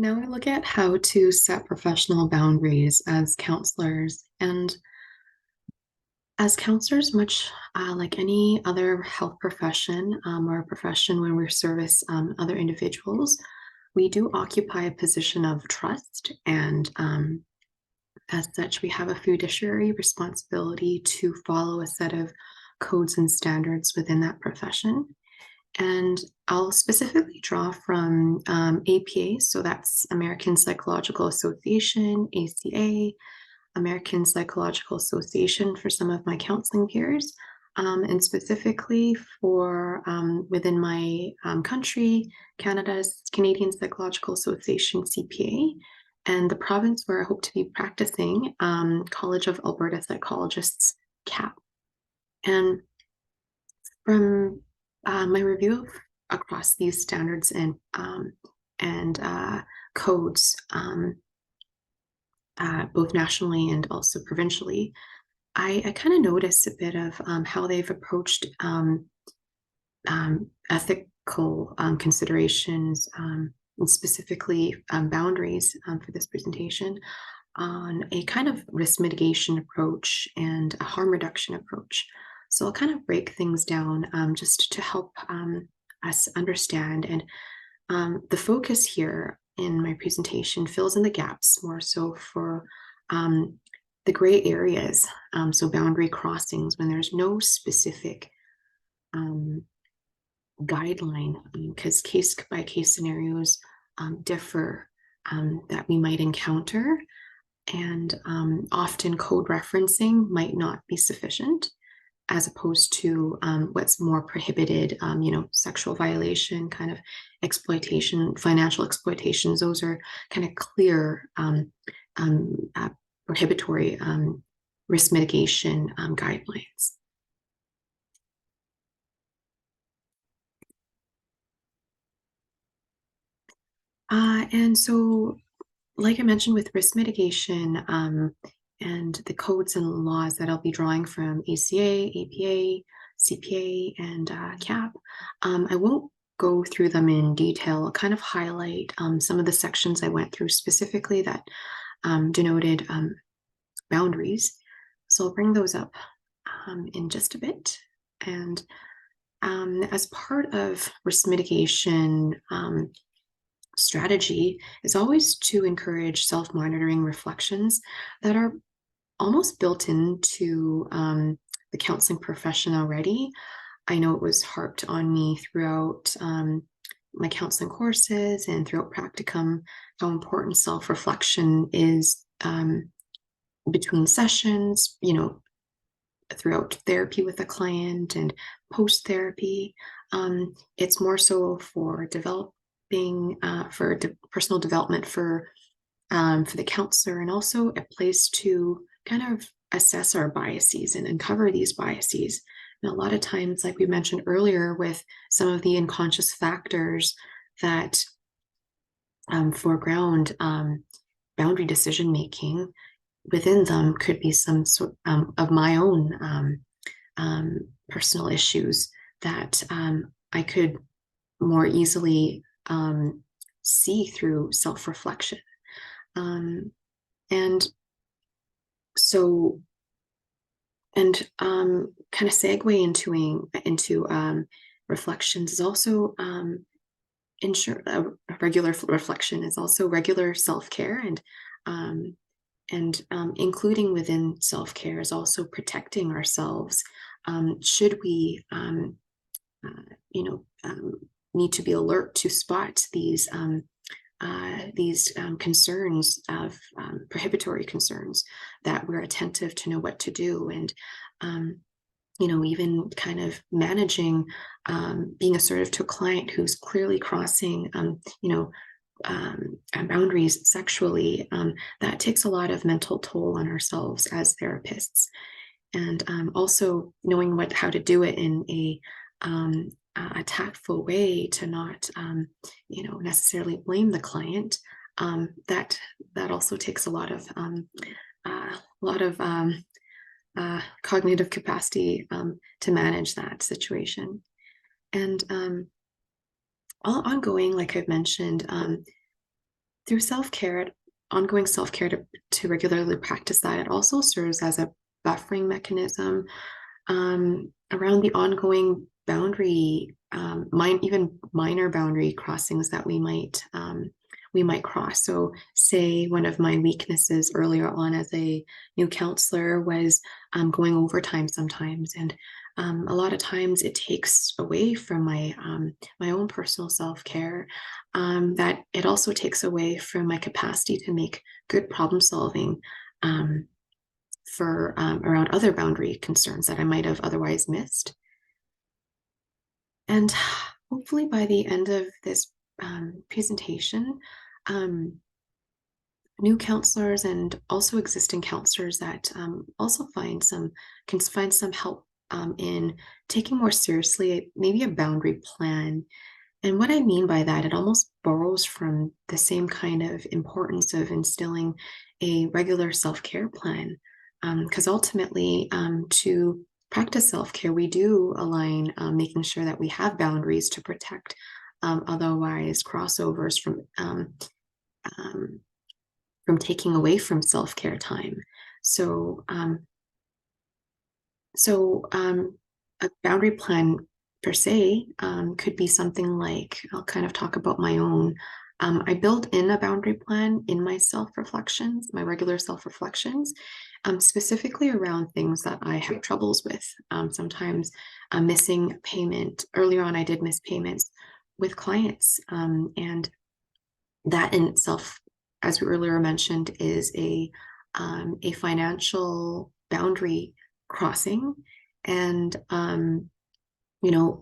Now we look at how to set professional boundaries as counselors. And as counselors, much like any other health profession or a profession where we service other individuals, we do occupy a position of trust. And as such, we have a fiduciary responsibility to follow a set of codes and standards within that profession. And I'll specifically draw from APA, so that's American Psychological Association, ACA, American Psychological Association for some of my counseling peers, and specifically for within my country, Canada's Canadian Psychological Association, CPA, and the province where I hope to be practicing, College of Alberta Psychologists, CAP. And from my review across these standards and codes, both nationally and also provincially, I kind of noticed a bit of how they've approached ethical considerations, and specifically boundaries for this presentation on a kind of risk mitigation approach and a harm reduction approach. So I'll kind of break things down just to help us understand. And the focus here in my presentation fills in the gaps more so for the gray areas, so boundary crossings when there's no specific guideline, because case by case scenarios differ that we might encounter, and often code referencing might not be sufficient as opposed to what's more prohibited, sexual violation, kind of exploitation, financial exploitations. Those are kind of clear prohibitory risk mitigation guidelines. And so, like I mentioned, with risk mitigation and the codes and laws that I'll be drawing from ACA, APA, CPA, and CAP, I won't go through them in detail. I'll kind of highlight some of the sections I went through specifically that denoted boundaries. So I'll bring those up in just a bit. And as part of risk mitigation strategy is always to encourage self-monitoring reflections that are almost built into the counseling profession already. I know it was harped on me throughout my counseling courses and throughout practicum, how important self-reflection is between sessions, throughout therapy with a client and post-therapy. It's more so for developing, for personal development for the counselor, and also a place to kind of assess our biases and uncover these biases. And a lot of times, like we mentioned earlier, with some of the unconscious factors that foreground boundary decision making, within them could be some sort of my own personal issues that I could more easily see through self-reflection. And so, and kind of segue into reflections is also regular reflection is also regular self-care, and including within self-care is also protecting ourselves. Should we, need to be alert to spot these concerns of prohibitory concerns, that we're attentive to know what to do, and even kind of managing, being assertive to a client who's clearly crossing, boundaries sexually. That takes a lot of mental toll on ourselves as therapists, and also knowing how to do it in a tactful way to not, necessarily blame the client. That also takes a lot of cognitive capacity to manage that situation. And all ongoing, like I've mentioned, through self-care, ongoing self-care to regularly practice that, it also serves as a buffering mechanism around the ongoing boundary, even minor boundary crossings that we might cross. So, say one of my weaknesses earlier on as a new counselor was going overtime sometimes, and a lot of times it takes away from my own personal self care. That it also takes away from my capacity to make good problem solving. For around other boundary concerns that I might have otherwise missed. And hopefully by the end of this presentation, um, new counselors and also existing counselors that also can find some help in taking more seriously maybe a boundary plan. And what I mean by that, it almost borrows from the same kind of importance of instilling a regular self-care plan. Because ultimately, to practice self-care, we do align making sure that we have boundaries to protect otherwise crossovers from taking away from self-care time. So, a boundary plan per se could be something like, I'll kind of talk about my own. I build in a boundary plan in my self-reflections, my regular self-reflections, specifically around things that I have troubles with. Sometimes missing payment. Earlier on, I did miss payments with clients, and that in itself, as we earlier mentioned, is a financial boundary crossing. And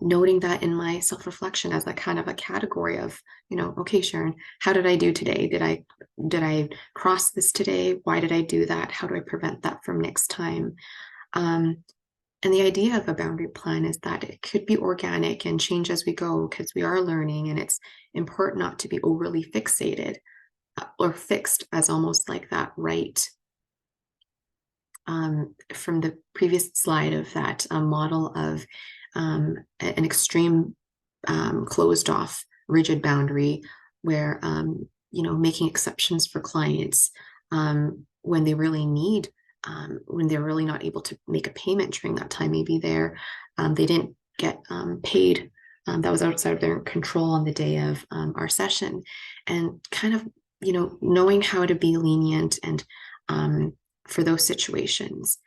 noting that in my self-reflection as a kind of a category of, okay, Sharon, how did I do today? Did I cross this today? Why did I do that? How do I prevent that from next time? And the idea of a boundary plan is that it could be organic and change as we go because we are learning, and it's important not to be overly fixated or fixed as almost like that right from the previous slide of that model of an extreme closed off rigid boundary where making exceptions for clients when they really need when they're really not able to make a payment during that time. Maybe they didn't get paid, that was outside of their control on the day of our session, and kind of knowing how to be lenient and for those situations.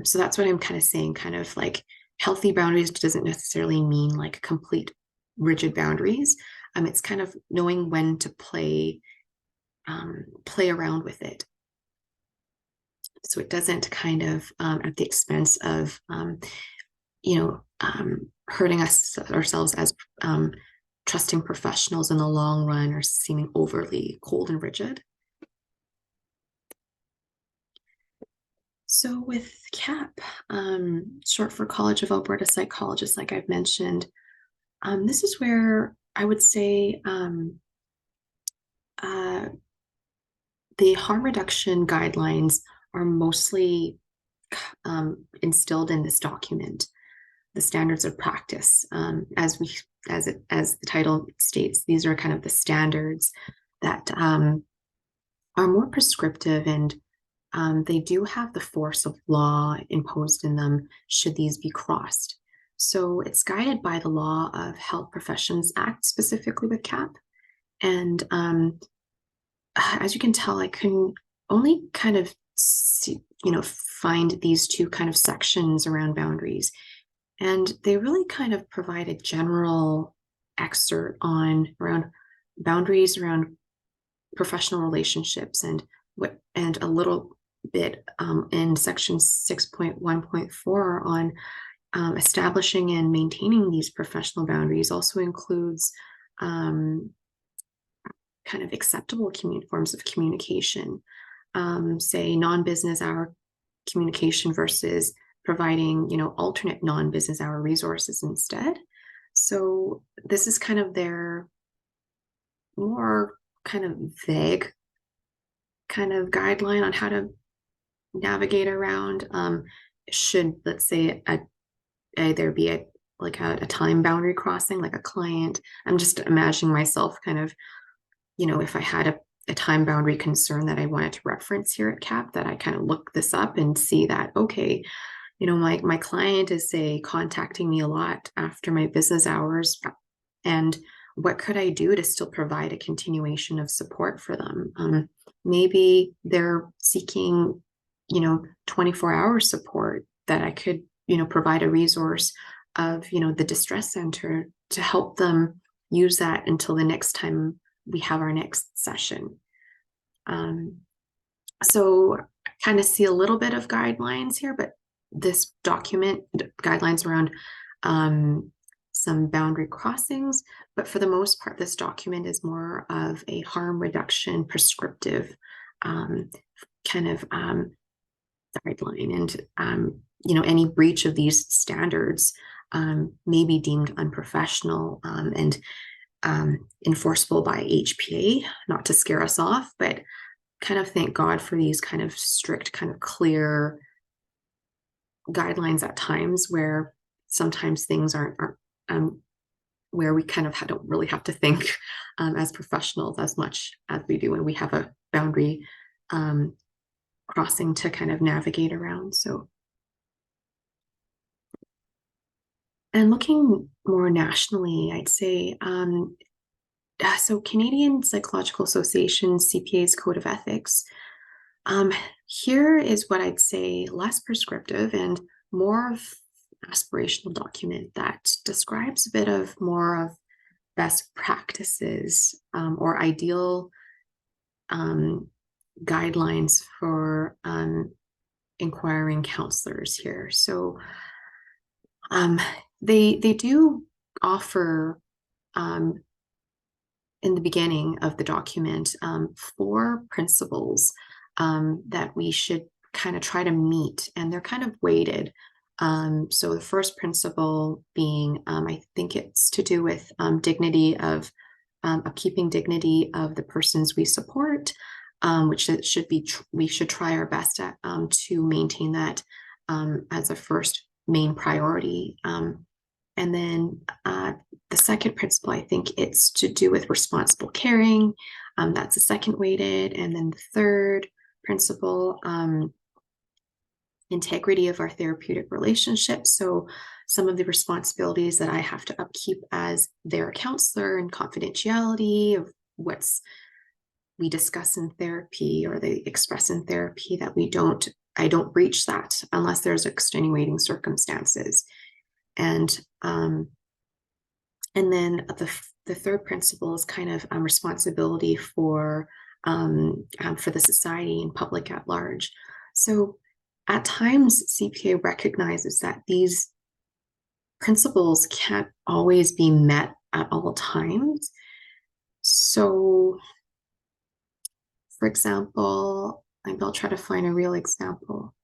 So that's what I'm kind of saying, kind of like healthy boundaries doesn't necessarily mean like complete rigid boundaries. It's kind of knowing when to play around with it. So it doesn't kind of at the expense of, hurting ourselves as trusting professionals in the long run or seeming overly cold and rigid. So with CAP, short for College of Alberta Psychologists, like I've mentioned, this is where I would say the harm reduction guidelines are mostly instilled in this document, the standards of practice. As the title states, these are kind of the standards that are more prescriptive, and they do have the force of law imposed in them should these be crossed. So it's guided by the Law of Health Professions Act, specifically with CAP. And as you can tell, I can only kind of find these two kind of sections around boundaries. And they really kind of provide a general excerpt around boundaries, around professional relationships, and a little bit in section 6.1.4 on establishing and maintaining these professional boundaries. Also includes kind of acceptable forms of communication, say non-business hour communication versus providing alternate non-business hour resources instead. So this is kind of their more kind of vague kind of guideline on how to navigate around should, let's say, there be a time boundary crossing, like a client. I'm just imagining myself kind of, if I had a time boundary concern that I wanted to reference here at CAP, that I kind of look this up and see that, okay, my client is, say, contacting me a lot after my business hours, and what could I do to still provide a continuation of support for them? Maybe they're seeking, 24-hour support, that I could, provide a resource of, the distress center to help them use that until the next time we have our next session. So I kind of see a little bit of guidelines here, but this document, guidelines around some boundary crossings, but for the most part, this document is more of a harm reduction prescriptive kind of guideline. And, any breach of these standards may be deemed unprofessional and enforceable by HPA, not to scare us off, but kind of thank God for these kind of strict, kind of clear guidelines at times, where sometimes things aren't where we kind of don't really have to think as professionals as much as we do when we have a boundary crossing to kind of navigate around. So, and looking more nationally, I'd say, so Canadian Psychological Association, CPA's Code of Ethics, here is what I'd say less prescriptive and more of aspirational document that describes a bit of more of best practices or ideal guidelines for inquiring counselors here. So they do offer in the beginning of the document 4 principles that we should kind of try to meet, and they're kind of weighted. So the first principle being, I think it's to do with dignity of upkeeping dignity of the persons we support, which it should be, we should try our best at to maintain that as a first main priority. And then the second principle, I think it's to do with responsible caring. That's the second weighted. And then the third principle, integrity of our therapeutic relationship. So some of the responsibilities that I have to upkeep as their counselor, and confidentiality of what's we discuss in therapy or they express in therapy, that I don't breach that unless there's extenuating circumstances. And then the third principle is kind of responsibility for the society and public at large. So at times, CPA recognizes that these principles can't always be met at all times. So, for example, I'll try to find a real example.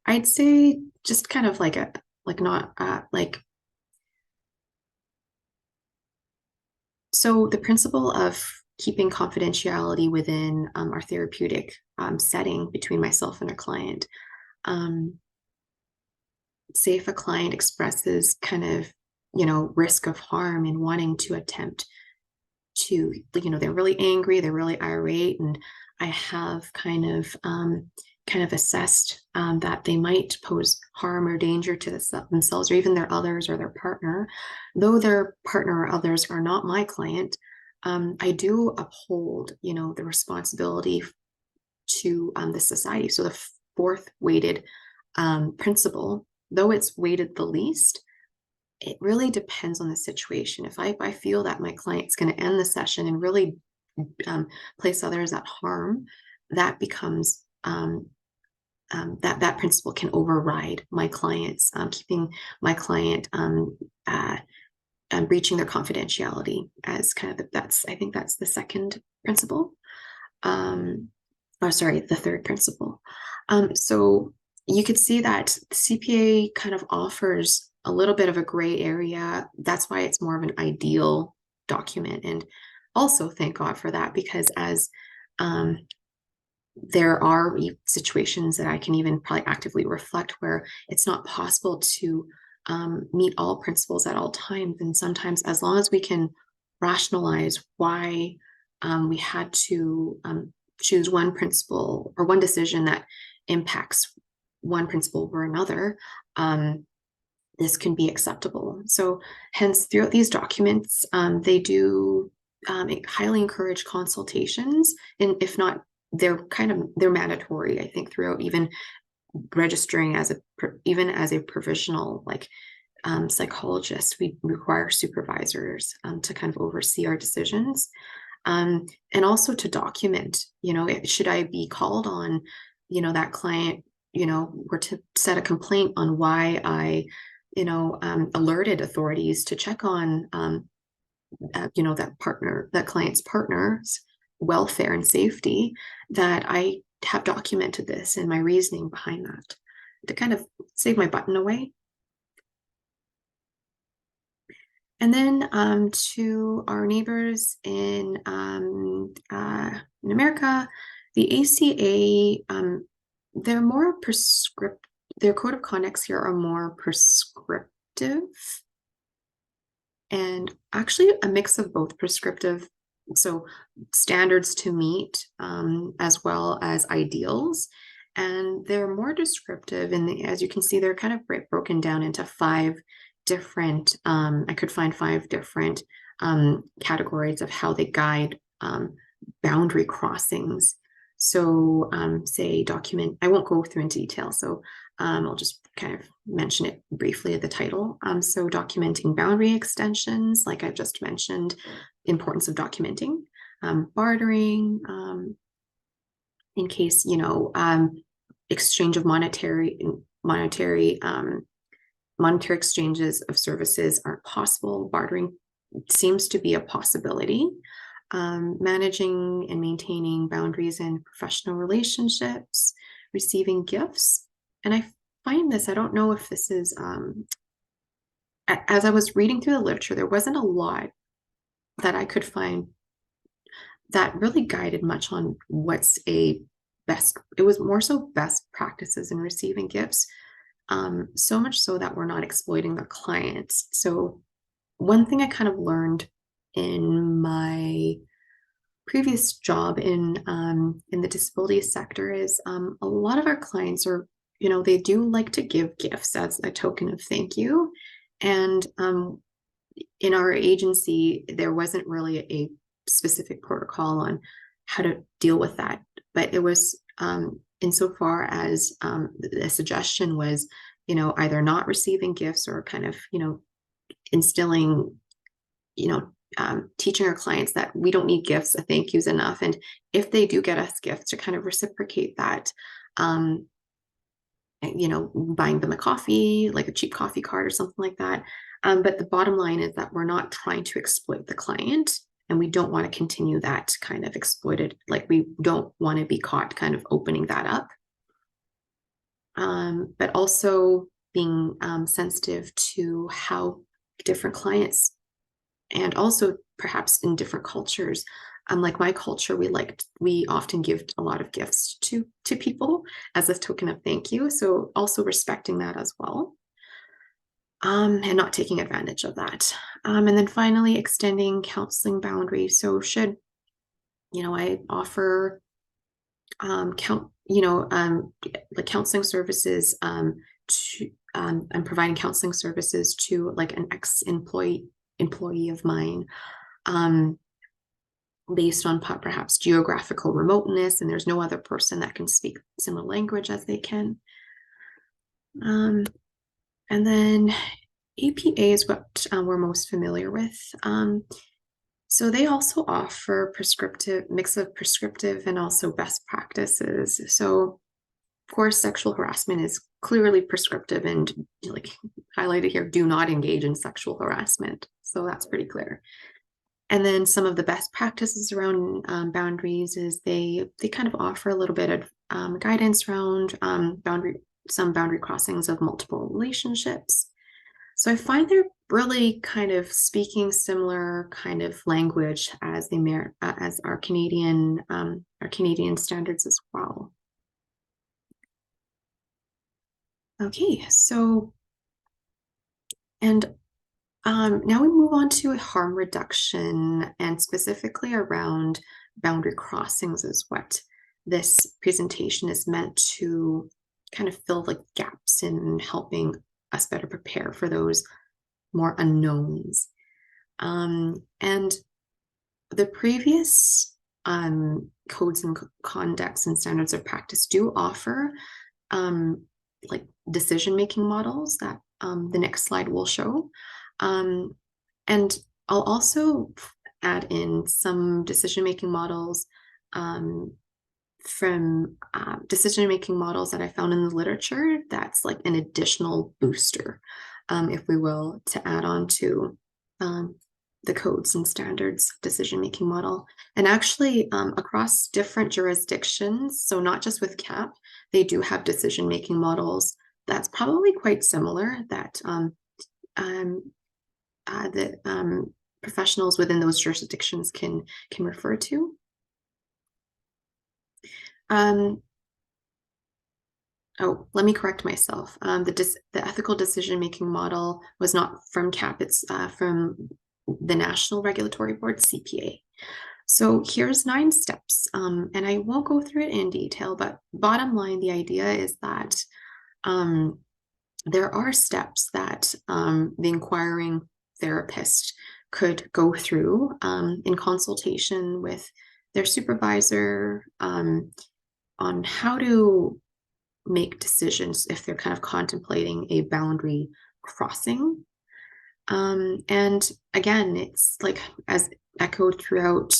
I'd say just kind of so the principle of keeping confidentiality within our therapeutic setting between myself and a client. Say if a client expresses kind of, risk of harm and wanting to attempt to, they're really angry, they're really irate, and I have kind of assessed that they might pose harm or danger to themselves or even their others or their partner. Though their partner or others are not my client, I do uphold, the responsibility to the society. So the fourth weighted principle, though it's weighted the least, it really depends on the situation. If I feel that my client's going to end the session and really place others at harm, that becomes that principle can override my clients, keeping my client breaching their confidentiality as kind of I think that's the second principle. The third principle. So you could see that the CPA kind of offers a little bit of a gray area. That's why it's more of an ideal document. And also thank God for that, because as there are situations that I can even probably actively reflect where it's not possible to meet all principles at all times. And sometimes, as long as we can rationalize why we had to choose one principle or one decision that impacts one principle over another, this can be acceptable. So hence, throughout these documents, they do highly encourage consultations, and if not, they're mandatory, I think, throughout even registering as a provisional psychologist. We require supervisors to kind of oversee our decisions, and also to document, should I be called on, that client, were to set a complaint on why I, alerted authorities to check on, that client's partner's welfare and safety, that I have documented this and my reasoning behind that to kind of save my butt in a way. And then to our neighbors in America, the ACA, they're more prescriptive. Their code of conducts here are more prescriptive, and actually a mix of both prescriptive, so standards to meet, as well as ideals. And they're more descriptive, and as you can see, they're kind of broken down into five different, I could find five different categories of how they guide boundary crossings. So say document, I won't go through into detail, so I'll just kind of mention it briefly at the title. So documenting boundary extensions, like I've just mentioned, importance of documenting, bartering, in case, exchange of monetary exchanges of services aren't possible. Bartering seems to be a possibility. Managing and maintaining boundaries in professional relationships, receiving gifts. And I find this, I don't know if this is, as I was reading through the literature, there wasn't a lot that I could find that really guided much on what's it was more so best practices in receiving gifts. So much so that we're not exploiting the clients. So one thing I kind of learned in my previous job in the disability sector is a lot of our clients are, they do like to give gifts as a token of thank you. And in our agency, there wasn't really a specific protocol on how to deal with that. But it was insofar as the suggestion was, either not receiving gifts or kind of, instilling, teaching our clients that we don't need gifts, a thank you's enough. And if they do get us gifts, to kind of reciprocate that, buying them a coffee, like a cheap coffee card or something like that. But the bottom line is that we're not trying to exploit the client, and we don't want to continue that kind of exploited, like we don't want to be caught kind of opening that up. But also being sensitive to how different clients, and also perhaps in different cultures, like my culture, we often give a lot of gifts to people as a token of thank you. So also respecting that as well, and not taking advantage of that. And then finally, extending counseling boundaries. So should, I offer like counseling services to I'm providing counseling services to like an ex-employee of mine, based on perhaps geographical remoteness, and there's no other person that can speak similar language as they can. And then APA is what we're most familiar with. So they also offer mix of prescriptive and also best practices. So of course, sexual harassment is clearly prescriptive, and like highlighted here, do not engage in sexual harassment. So that's pretty clear. And then some of the best practices around boundaries is they kind of offer a little bit of guidance around some boundary crossings of multiple relationships. So I find they're really kind of speaking similar kind of language as as our Canadian standards as well. Okay, so, and Now we move on to harm reduction, and specifically around boundary crossings is what this presentation is meant to kind of fill the gaps in helping us better prepare for those more unknowns. And the previous codes and conducts and standards of practice do offer like decision-making models that the next slide will show. And I'll also add in some decision-making models from decision-making models that I found in the literature that's like an additional booster, if we will, to add on to the codes and standards decision-making model. And actually across different jurisdictions, so not just with CAP, they do have decision-making models that's probably quite similar that professionals within those jurisdictions can refer to. Oh, let me correct myself. The ethical decision-making model was not from CAP, it's from the National Regulatory Board, CPA. So here's 9 steps, and I won't go through it in detail, but bottom line, the idea is that there are steps that the inquiring therapist could go through in consultation with their supervisor on how to make decisions if they're kind of contemplating a boundary crossing. And again, it's like as echoed throughout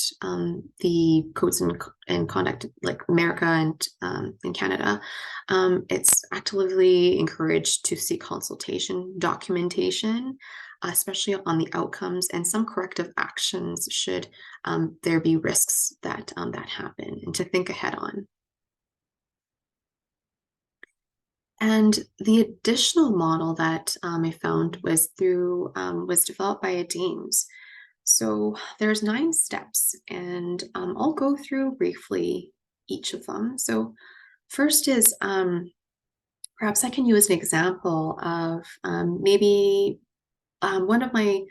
the codes and conduct, like America and in Canada, it's actively encouraged to seek consultation, documentation, especially on the outcomes, and some corrective actions should there be risks that that happen, and to think ahead on. And the additional model that I found was developed by a Deems. So there's 9 steps, and I'll go through briefly each of them. So first is perhaps I can use an example of maybe one of my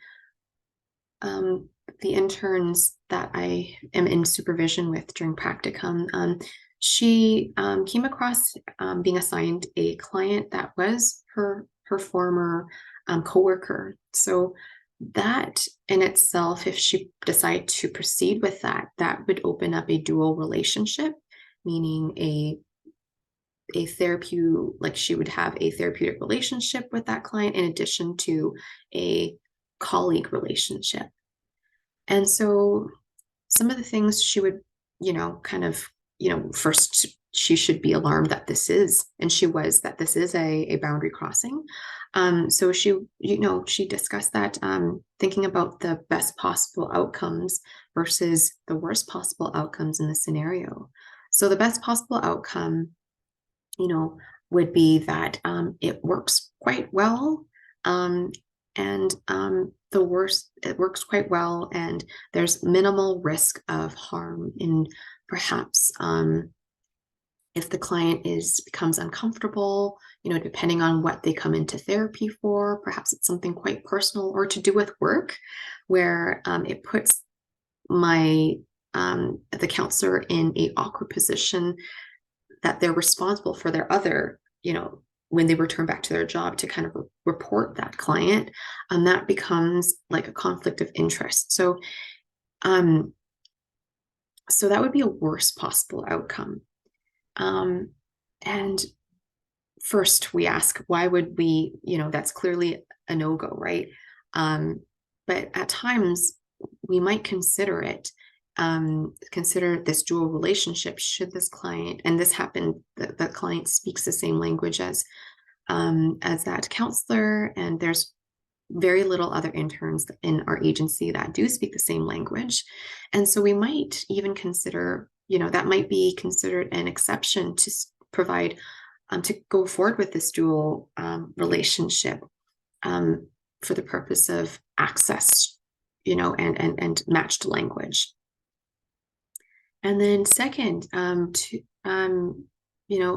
the interns that I am in supervision with during practicum. She came across being assigned a client that was her former coworker. So that in itself, if she decided to proceed with that, that would open up a dual relationship, meaning a therapy, like she would have a therapeutic relationship with that client in addition to a colleague relationship. And so some of the things she would, kind of, first she should be alarmed that this is, and she was, that this is a boundary crossing. So she discussed that, thinking about the best possible outcomes versus the worst possible outcomes in the scenario. So the best possible outcome, would be that it works quite well. And the worst, it works quite well, and there's minimal risk of harm in perhaps if the client becomes uncomfortable, depending on what they come into therapy for. Perhaps it's something quite personal or to do with work, where it puts the counselor in a awkward position that they're responsible for their other, when they return back to their job, to kind of report that client, and that becomes like a conflict of interest. So that would be a worst possible outcome. And first we ask, why would we, that's clearly a no-go, right? But at times we might consider this dual relationship. Should this client, and this happened, the client speaks the same language as that counselor, and there's very little other interns in our agency that do speak the same language. And so we might even consider, that might be considered an exception to provide, to go forward with this dual relationship for the purpose of access, and matched language. And then second,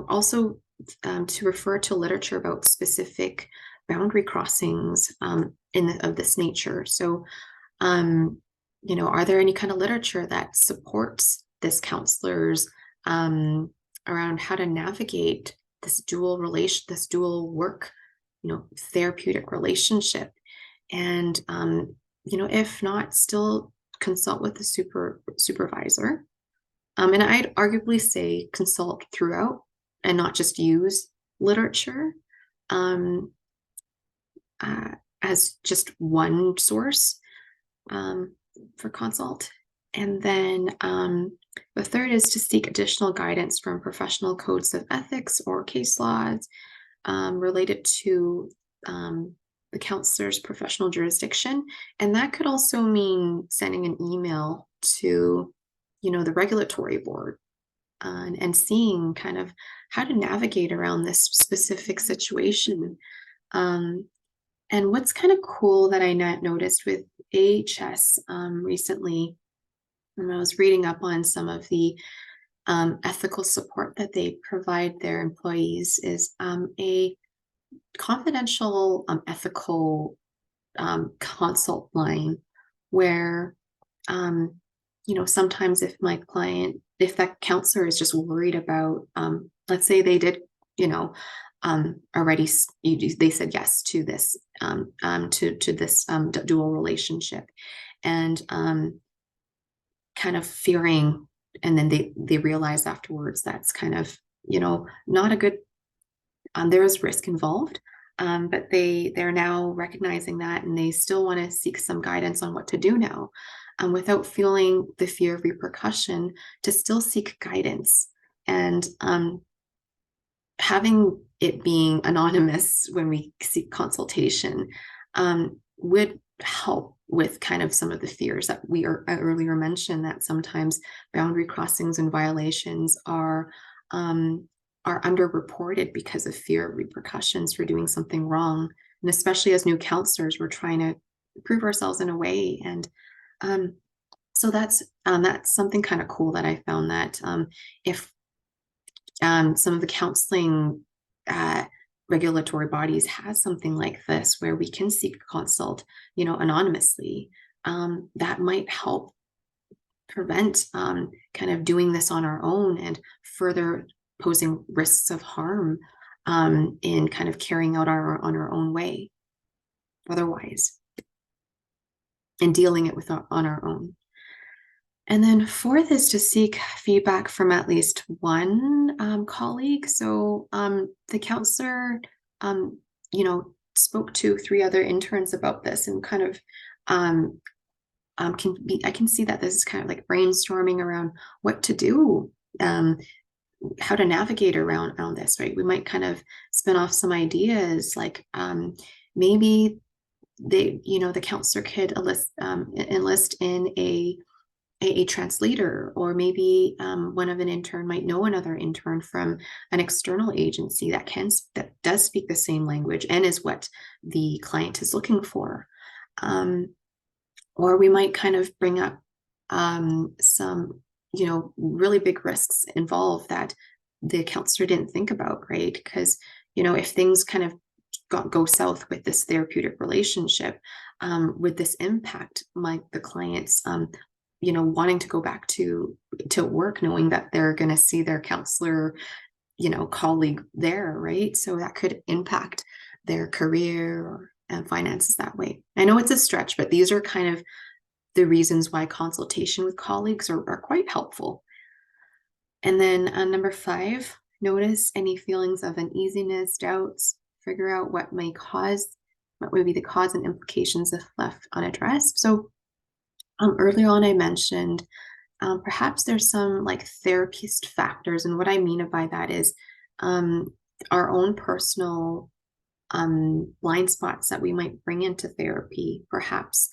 also to refer to literature about specific boundary crossings of this nature. So, are there any kind of literature that supports this counselors around how to navigate this dual work, therapeutic relationship? And, if not, still consult with the supervisor. And I'd arguably say consult throughout and not just use literature as just one source for consult. And then the third is to seek additional guidance from professional codes of ethics or case laws related to the counselor's professional jurisdiction. And that could also mean sending an email to, the regulatory board and seeing kind of how to navigate around this specific situation. And what's kind of cool that I noticed with AHS recently, when I was reading up on some of the ethical support that they provide their employees, is a confidential ethical consult line where, sometimes if that counselor is just worried about, let's say they did, already they said yes to this to this dual relationship, and kind of fearing, and then they realize afterwards that's kind of not a good. There is risk involved, but they're now recognizing that, and they still want to seek some guidance on what to do now, without feeling the fear of repercussion, to still seek guidance. And having it being anonymous when we seek consultation would help with kind of some of the fears that we earlier mentioned, that sometimes boundary crossings and violations are underreported because of fear of repercussions for doing something wrong. And especially as new counselors, we're trying to prove ourselves in a way. And so that's something kind of cool that I found, that if some of the counseling regulatory bodies has something like this where we can seek consult, anonymously, that might help prevent kind of doing this on our own and further posing risks of harm in kind of carrying out on our own way otherwise, and dealing it on our own. And then fourth is to seek feedback from at least one colleague. So the counselor, spoke to 3 other interns about this, and kind of I can see that this is kind of like brainstorming around what to do, how to navigate around this, right? We might kind of spin off some ideas, like maybe the counselor could enlist in a translator, or maybe one of an intern might know another intern from an external agency that does speak the same language and is what the client is looking for. Or we might kind of bring up some really big risks involved that the counselor didn't think about, right? Because if things kind of go south with this therapeutic relationship, would this impact the clients wanting to go back to work, knowing that they're going to see their counselor colleague there, right? So that could impact their career and finances that way. I know it's a stretch, but these are kind of the reasons why consultation with colleagues are quite helpful. And then number 5, notice any feelings of uneasiness, doubts, figure out what may be the cause and implications if left unaddressed. So earlier on I mentioned perhaps there's some like therapist factors, and what I mean by that is our own personal blind spots that we might bring into therapy, perhaps.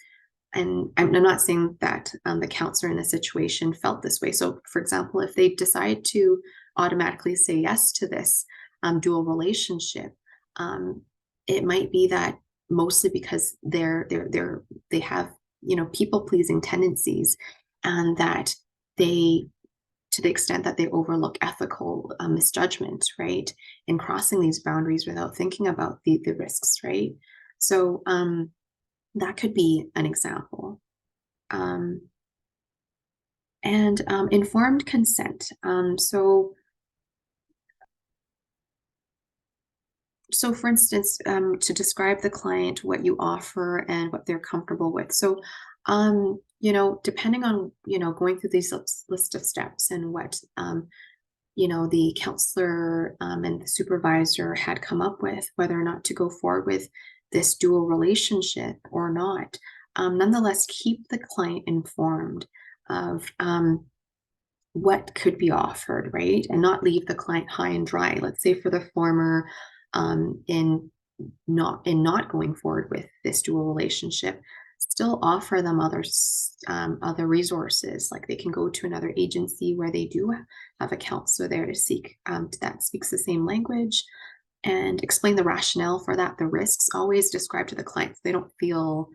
And I'm not saying that the counselor in the situation felt this way. So, for example, if they decide to automatically say yes to this dual relationship, it might be that mostly because they have people pleasing tendencies, and that they to the extent that they overlook ethical misjudgment, right, in crossing these boundaries without thinking about the risks, right? So that could be an example. And informed consent. So for instance, to describe the client, what you offer and what they're comfortable with. So, depending on, going through these list of steps and what, the counselor and the supervisor had come up with, whether or not to go forward with this dual relationship or not, nonetheless, keep the client informed of what could be offered, right? And not leave the client high and dry. Let's say for the former, in not going forward with this dual relationship, still offer them other resources. Like they can go to another agency where they do have a counselor there to seek that speaks the same language, and explain the rationale for that, the risks. Always describe to the clients so they don't feel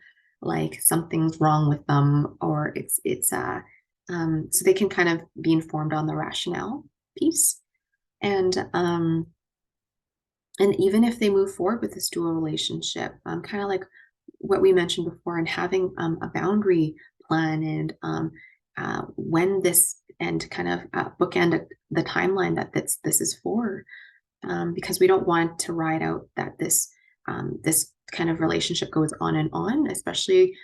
like something's wrong with them, or so they can kind of be informed on the rationale piece. And even if they move forward with this dual relationship, kind of like what we mentioned before, and having a boundary plan, and when this, and kind of bookend the timeline that this is for, because we don't want to ride out that this kind of relationship goes on, especially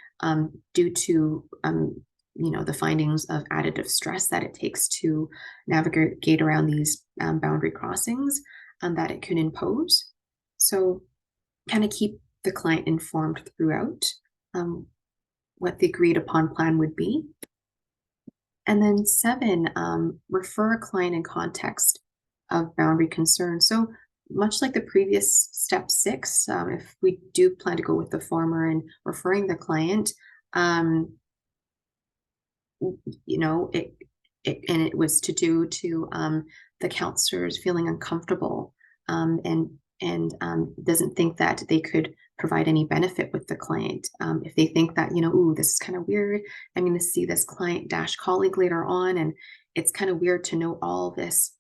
due to the findings of additive stress that it takes to navigate around these boundary crossings that it can impose. So kind of keep the client informed throughout what the agreed upon plan would be. And then 7, refer a client in context of boundary concerns. So much like the previous step 6, if we do plan to go with the former and referring the client, it was to do to the counselors feeling uncomfortable, and doesn't think that they could provide any benefit with the client. If they think that, ooh, this is kind of weird, I'm going to see this client dash colleague later on, and it's kind of weird to know all this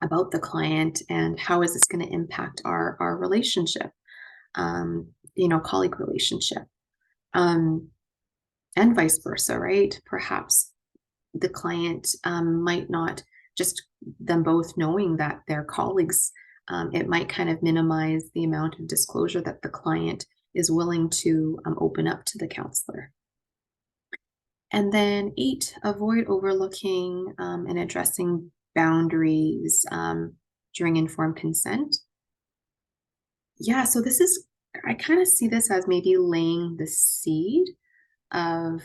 about the client, and how is this going to impact our relationship, colleague relationship, and vice versa, right? Perhaps the client might not, just them both knowing that they're colleagues, it might kind of minimize the amount of disclosure that the client is willing to open up to the counselor. And then 8, avoid overlooking and addressing boundaries during informed consent. Yeah, so I kind of see this as maybe laying the seed of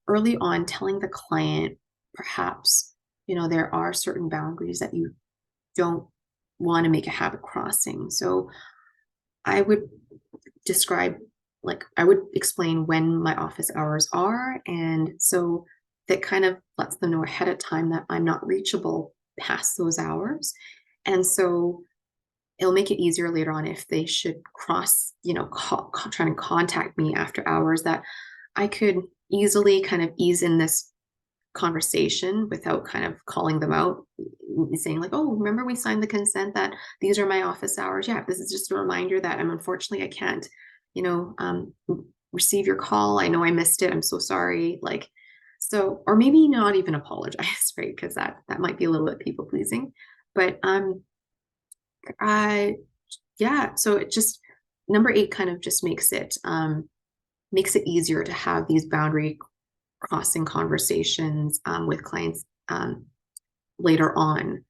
early on telling the client, perhaps, there are certain boundaries that you don't want to make a habit crossing. So I would I would explain when my office hours are. And so that kind of lets them know ahead of time that I'm not reachable past those hours. And so it'll make it easier later on if they should cross, trying to contact me after hours, that I could easily kind of ease in this conversation without kind of calling them out, saying like, oh, remember we signed the consent that these are my office hours. Yeah, this is just a reminder that unfortunately I can't, receive your call. I know I missed it. I'm so sorry. So, or maybe not even apologize, right? Because that might be a little bit people pleasing. But yeah, so it just, number 8 kind of just makes it easier to have these boundary crossing conversations with clients later on.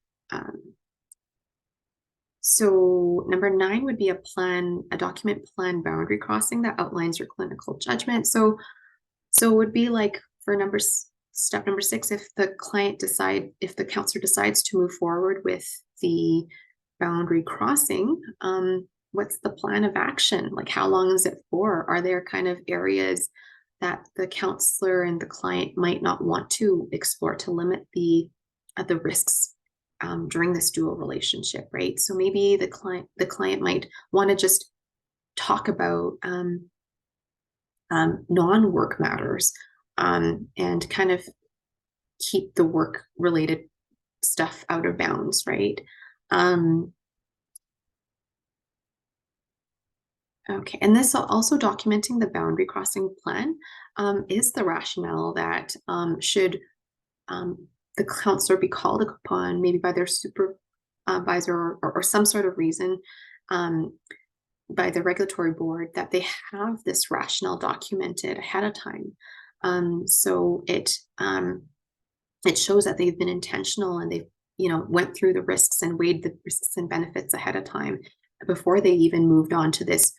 So number 9 would be a document plan boundary crossing that outlines your clinical judgment. So it would be like for step number 6, if the counselor decides to move forward with the boundary crossing, what's the plan of action? Like, how long is it for? Are there kind of areas that the counselor and the client might not want to explore to limit the risks during this dual relationship, right? So maybe the client might want to just talk about non-work matters, and kind of keep the work related stuff out of bounds, right? Okay, and this also documenting the boundary crossing plan is the rationale that should um, the counselor be called upon, maybe by their supervisor or some sort of reason um, by the regulatory board, that they have this rationale documented ahead of time. So it shows that they've been intentional and they've went through the risks and weighed the risks and benefits ahead of time before they even moved on to this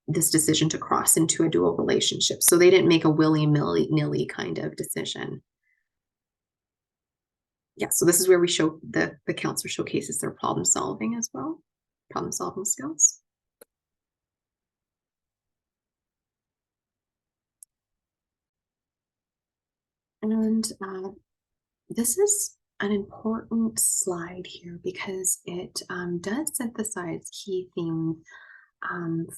decision to cross into a dual relationship. So they didn't make a willy-nilly kind of decision. Yeah, so this is where we show the counselor showcases their problem solving as well, problem solving skills. And this is an important slide here because it does synthesize key themes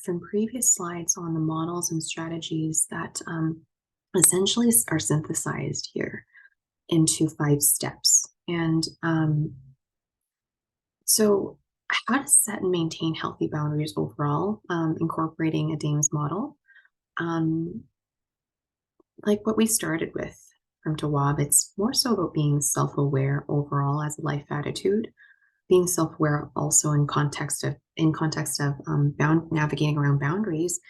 from previous slides on the models and strategies that essentially are synthesized here into 5 steps. And so how to set and maintain healthy boundaries overall, incorporating a Dames model. Like what we started with from Tawab, it's more so about being self-aware overall as a life attitude, being self-aware also in context of navigating around boundaries,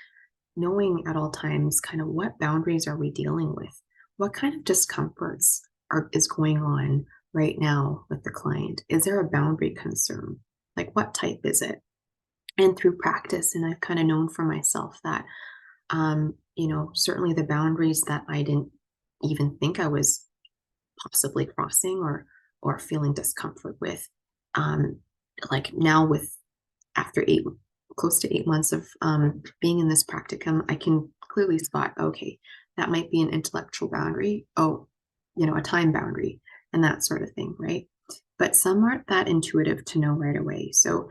knowing at all times kind of what boundaries are we dealing with, what kind of discomforts is going on right now with the client. Is there a boundary concern? Like what type is it? And through practice, and I've kind of known for myself that certainly the boundaries that I didn't even think I was possibly crossing or feeling discomfort with, like now with after close to 8 months of being in this practicum, I can clearly spot, okay, that might be an intellectual boundary. Oh, a time boundary and that sort of thing, right? But some aren't that intuitive to know right away. So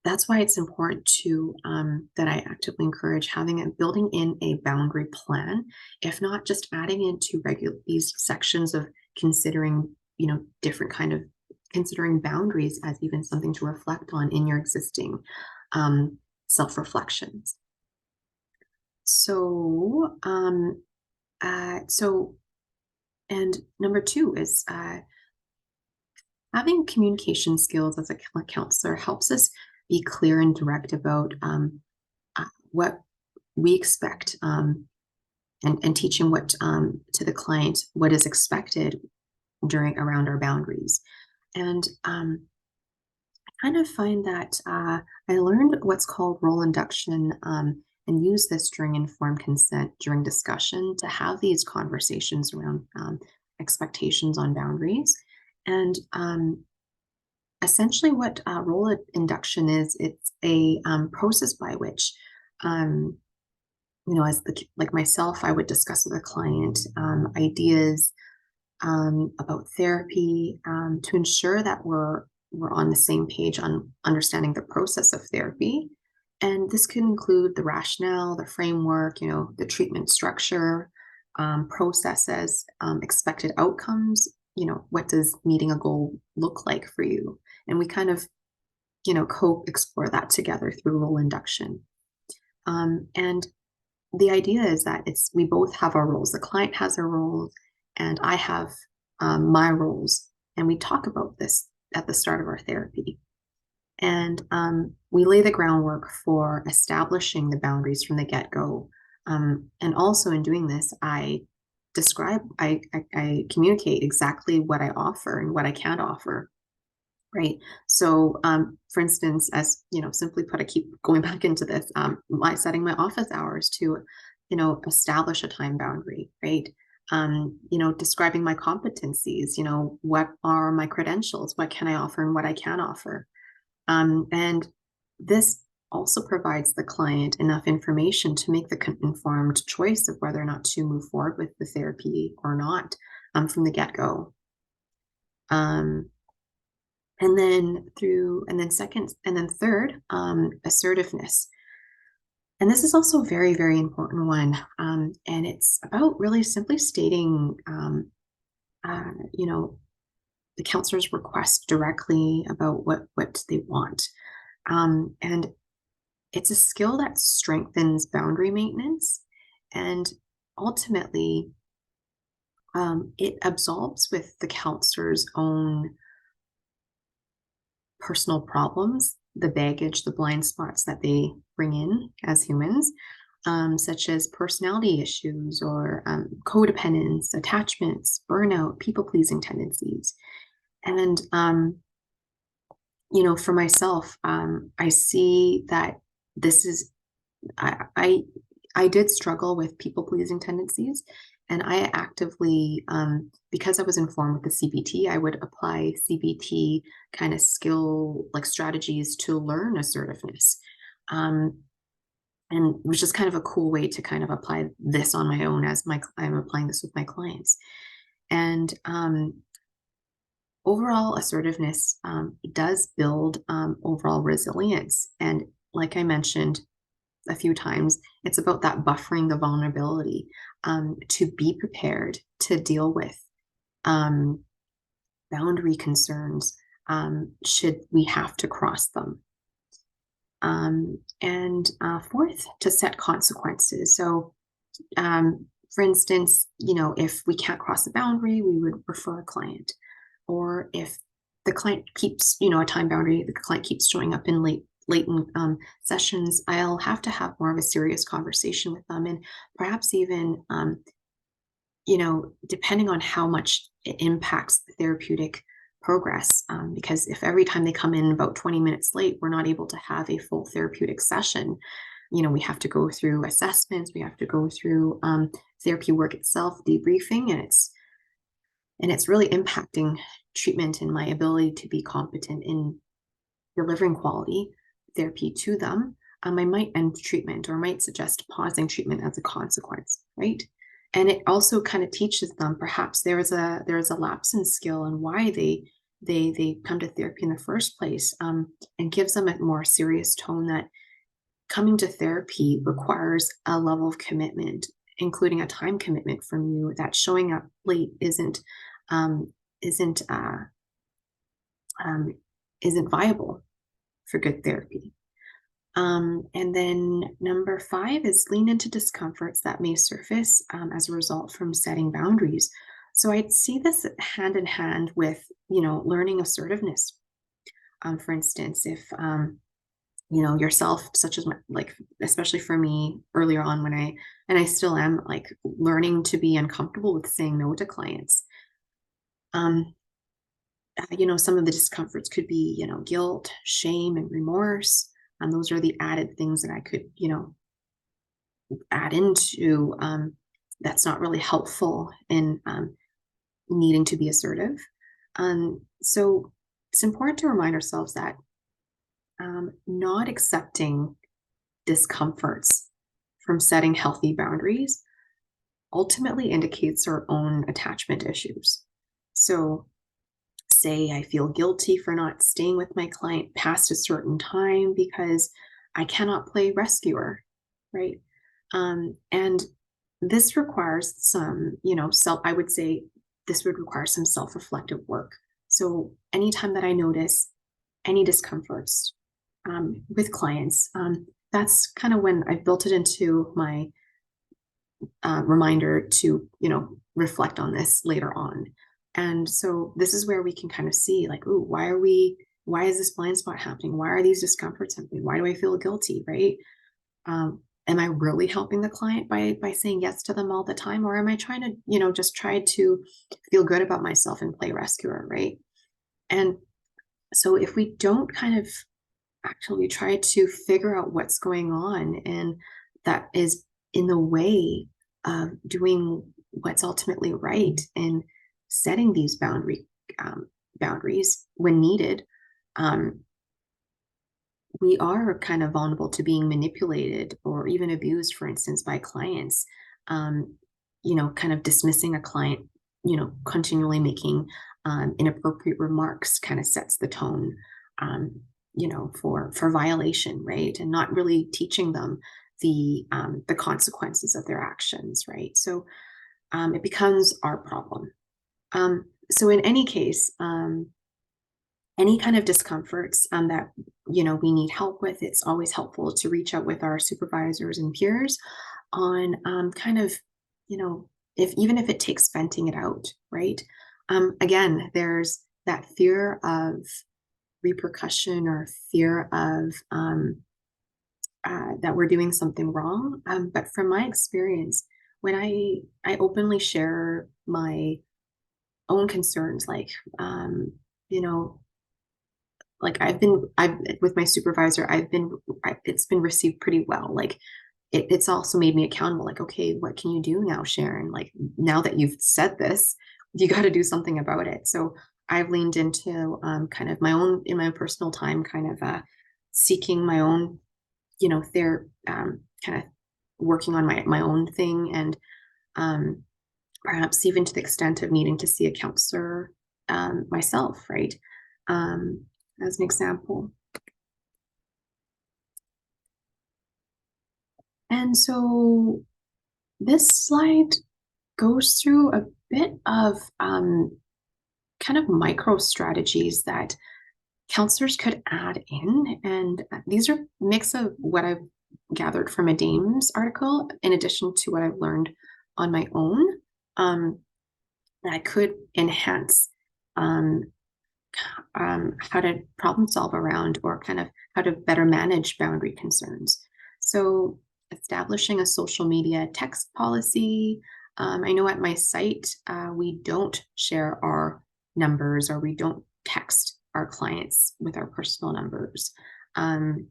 that's why it's important to that I actively encourage building in a boundary plan, if not just adding into these sections of considering, different kind of considering boundaries as even something to reflect on in your existing self-reflections. So, and number 2 is having communication skills as a counselor helps us be clear and direct about what we expect and teaching what to the client what is expected around our boundaries. And I kind of find that I learned what's called role induction and use this during informed consent during discussion to have these conversations around expectations on boundaries. And essentially what role induction is, it's a process by which, like myself, I would discuss with a client ideas about therapy to ensure that we're on the same page on understanding the process of therapy. And this can include the rationale, the framework, the treatment structure, processes, expected outcomes. What does meeting a goal look like for you? And we kind of, co-explore that together through role induction. And the idea is that we both have our roles. The client has their roles, and I have my roles, and we talk about this at the start of our therapy. And we lay the groundwork for establishing the boundaries from the get-go. And also in doing this, I communicate exactly what I offer and what I can't offer, right? So, for instance, as simply put, I keep going back into this, setting my office hours to, establish a time boundary, right? Describing my competencies, what are my credentials, what can I offer and what I can't offer. And this also provides the client enough information to make the informed choice of whether or not to move forward with the therapy or not from the get-go. And then third, assertiveness. And this is also a very, very important one. And it's about really simply stating, you know, the counselor's request directly about what they want. And it's a skill that strengthens boundary maintenance, and ultimately, it absolves with the counselor's own personal problems, the baggage, the blind spots that they bring in as humans, such as personality issues or codependence, attachments, burnout, people pleasing tendencies. And, for myself, I see that this is, I, I, I did struggle with people pleasing tendencies. And I actively, because I was informed with the CBT, I would apply CBT kind of skill like strategies to learn assertiveness. Um, and which is kind of a cool way to kind of apply this on my own as I'm applying this with my clients. And overall assertiveness does build overall resilience. And like I mentioned a few times, it's about that buffering the vulnerability, to be prepared to deal with um, boundary concerns, should we have to cross them. And fourth, to set consequences. So, for instance, if we can't cross the boundary, we would refer a client. Or if the client keeps, a time boundary, the client keeps showing up in late in sessions, I'll have to have more of a serious conversation with them, and perhaps even, depending on how much it impacts the therapeutic progress. Because if every time they come in about 20 minutes late, we're not able to have a full therapeutic session, we have to go through assessments, we have to go through therapy work itself, debriefing, and it's really impacting treatment and my ability to be competent in delivering quality therapy to them. I might end treatment or might suggest pausing treatment as a consequence, right? And it also kind of teaches them perhaps there is a lapse in skill and why they come to therapy in the first place, and gives them a more serious tone that coming to therapy requires a level of commitment, including a time commitment from you, that showing up late um, isn't um, isn't viable for good therapy. And then number 5 is lean into discomforts that may surface as a result from setting boundaries. So I'd see this hand in hand with, learning assertiveness. For instance, if, yourself, such as like, especially for me earlier on and I still am like learning to be uncomfortable with saying no to clients. Some of the discomforts could be, guilt, shame, and remorse. And those are the added things that I could, add into, that's not really helpful in needing to be assertive. So it's important to remind ourselves that not accepting discomforts from setting healthy boundaries ultimately indicates our own attachment issues. So say I feel guilty for not staying with my client past a certain time because I cannot play rescuer, right? And this requires some, I would say this would require some self-reflective work. So anytime that I notice any discomforts with clients, that's kind of when I've built it into my reminder to, reflect on this later on. And so this is where we can kind of see like, ooh, why is this blind spot happening? Why are these discomforts happening? Why do I feel guilty, right? Am I really helping the client by saying yes to them all the time? Or am I trying to, just try to feel good about myself and play rescuer, right? And so if we don't kind of actually try to figure out what's going on and that is in the way of doing what's ultimately right and setting these boundaries when needed, we are kind of vulnerable to being manipulated or even abused, for instance, by clients. Kind of dismissing a client, continually making inappropriate remarks kind of sets the tone, for violation, right? And not really teaching them the consequences of their actions, right? So it becomes our problem. So in any case, any kind of discomforts that we need help with, it's always helpful to reach out with our supervisors and peers on kind of if even if it takes venting it out, right? Again, there's that fear of repercussion or fear of that we're doing something wrong. But from my experience, when I openly share my own concerns, like you know like I've with my supervisor, it's been received pretty well. Like it's also made me accountable. Like, okay, what can you do now, Sharon? Like now that you've said this, you got to do something about it. So I've leaned into kind of my own in my personal time, kind of seeking my own, their kind of working on my own thing, and perhaps even to the extent of needing to see a counselor myself, right? As an example. And so this slide goes through a bit of kind of micro strategies that counselors could add in. And these are a mix of what I've gathered from a Dames article, in addition to what I've learned on my own, that could enhance how to problem solve around, or kind of how to better manage boundary concerns. So establishing a social media text policy. I know at my site, we don't share our numbers, or we don't text our clients with our personal numbers. And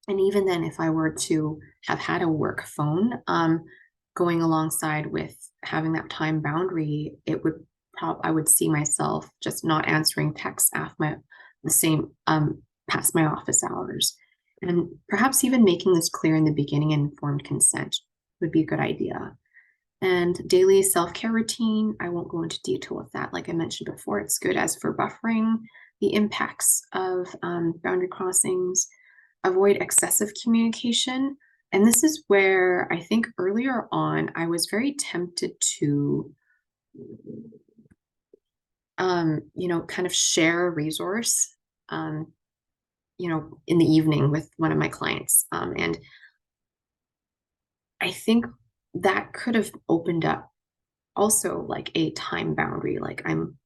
even then, if I were to have had a work phone, going alongside with having that time boundary, I would see myself just not answering texts after past my office hours. And perhaps even making this clear in the beginning, informed consent would be a good idea. And daily self-care routine, I won't go into detail with that. Like I mentioned before, it's good as for buffering the impacts of boundary crossings. Avoid excessive communication. And this is where I think earlier on, I was very tempted to kind of share a resource, in the evening with one of my clients. And I think that could have opened up also like a time boundary. Like I'm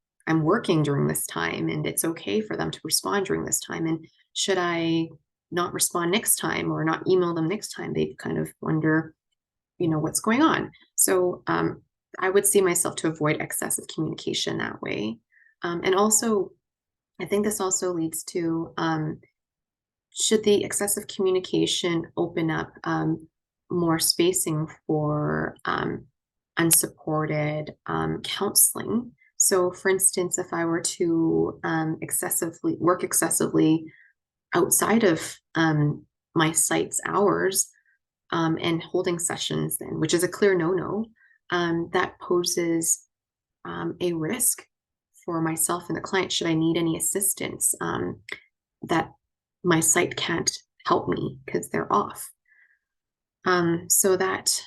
working during this time, and it's okay for them to respond during this time. And should I not respond next time, or not email them next time, they kind of wonder, what's going on. So I would see myself to avoid excessive communication that way. And also, I think this also leads to, should the excessive communication open up more spacing for unsupported counseling? So for instance, if I were to work excessively outside of my site's hours, and holding sessions then, which is a clear no-no, that poses a risk for myself and the client should I need any assistance, that my site can't help me because they're off. So that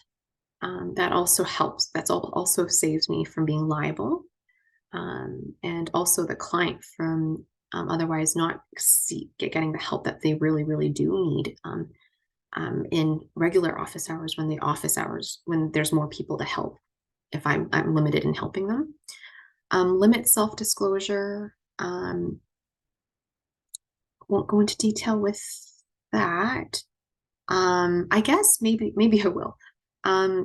also helps. That's also saves me from being liable, and also the client from otherwise not getting the help that they really, really do need in regular office hours, when there's more people to help, if I'm limited in helping them. Limit self-disclosure. Won't go into detail with that. I guess maybe I will.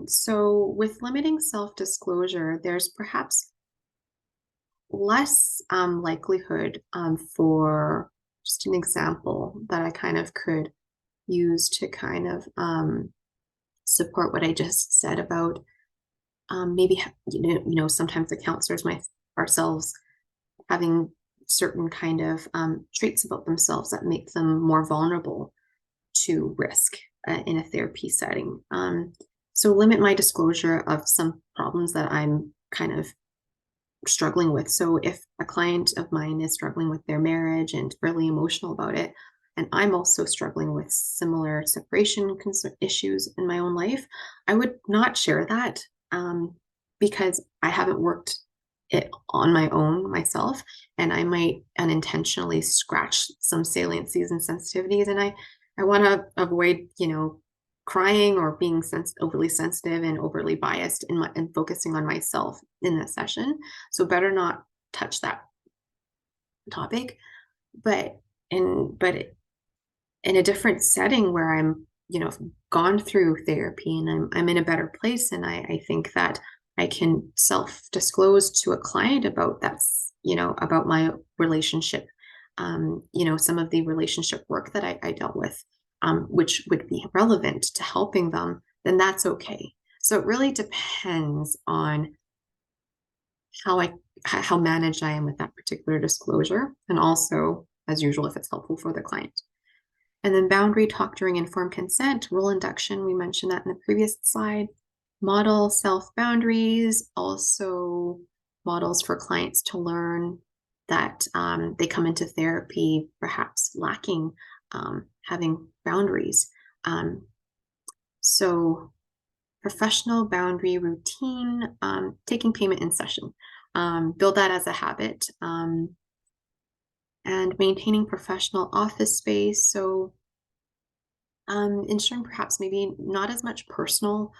So with limiting self-disclosure, there's perhaps less likelihood for, just an example that I kind of could use to kind of support what I just said about maybe sometimes the counselors ourselves having certain kind of traits about themselves that make them more vulnerable to risk in a therapy setting. So limit my disclosure of some problems that I'm kind of struggling with. So if a client of mine is struggling with their marriage and really emotional about it, and I'm also struggling with similar separation issues in my own life, I would not share that because I haven't worked it on my own myself, and I might unintentionally scratch some saliencies and sensitivities, and I want to avoid, crying or being overly sensitive and overly biased and focusing on myself in that session. So better not touch that topic. But in a different setting where I'm, gone through therapy and I'm in a better place, and I think that I can self-disclose to a client about about my relationship, some of the relationship work that I dealt with, which would be relevant to helping them, then that's okay. So it really depends on how managed I am with that particular disclosure, and also, as usual, if it's helpful for the client. And then boundary talk during informed consent, rule induction, we mentioned that in the previous slide. Model self boundaries, also models for clients to learn that they come into therapy perhaps lacking having boundaries. So professional boundary routine, taking payment in session, build that as a habit, and maintaining professional office space. So ensuring perhaps maybe not as much personal,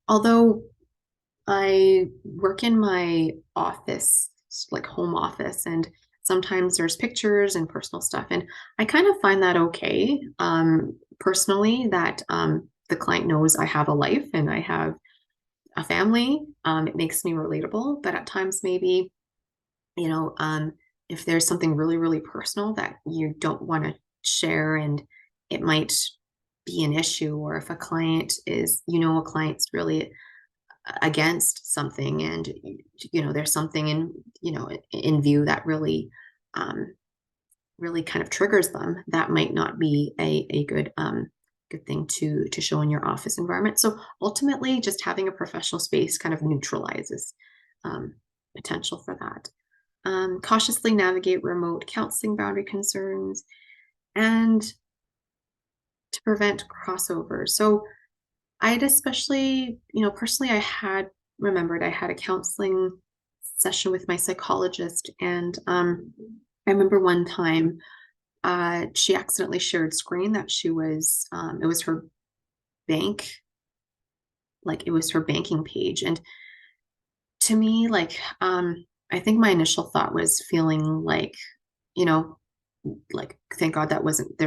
although I work in my office, like home office, and sometimes there's pictures and personal stuff. And I kind of find that okay, personally, that the client knows I have a life and I have a family. It makes me relatable. But at times, maybe, if there's something really, really personal that you don't want to share, and it might be an issue, or if a client is, a client's really against something, and there's something in view that really really kind of triggers them, that might not be a good thing to show in your office environment. So ultimately, just having a professional space kind of neutralizes potential for that. Cautiously navigate remote counseling boundary concerns, and to prevent crossovers. So I'd especially, personally, I had a counseling session with my psychologist, and I remember one time she accidentally shared screen that she was, it was her bank, like it was her banking page. And to me, I think my initial thought was feeling like, you know, thank God there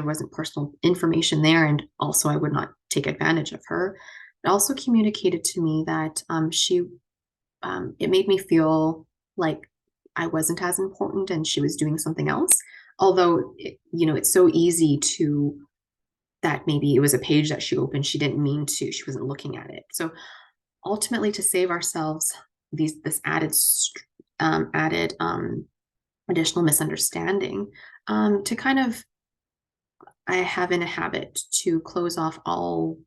wasn't personal information there, and also I would not take advantage of her. It also communicated to me that it made me feel like I wasn't as important and she was doing something else. Although it's so easy to that maybe it was a page that she opened, she didn't mean to, she wasn't looking at it. So ultimately, to save ourselves this added additional misunderstanding, to kind of, I have in a habit to close off all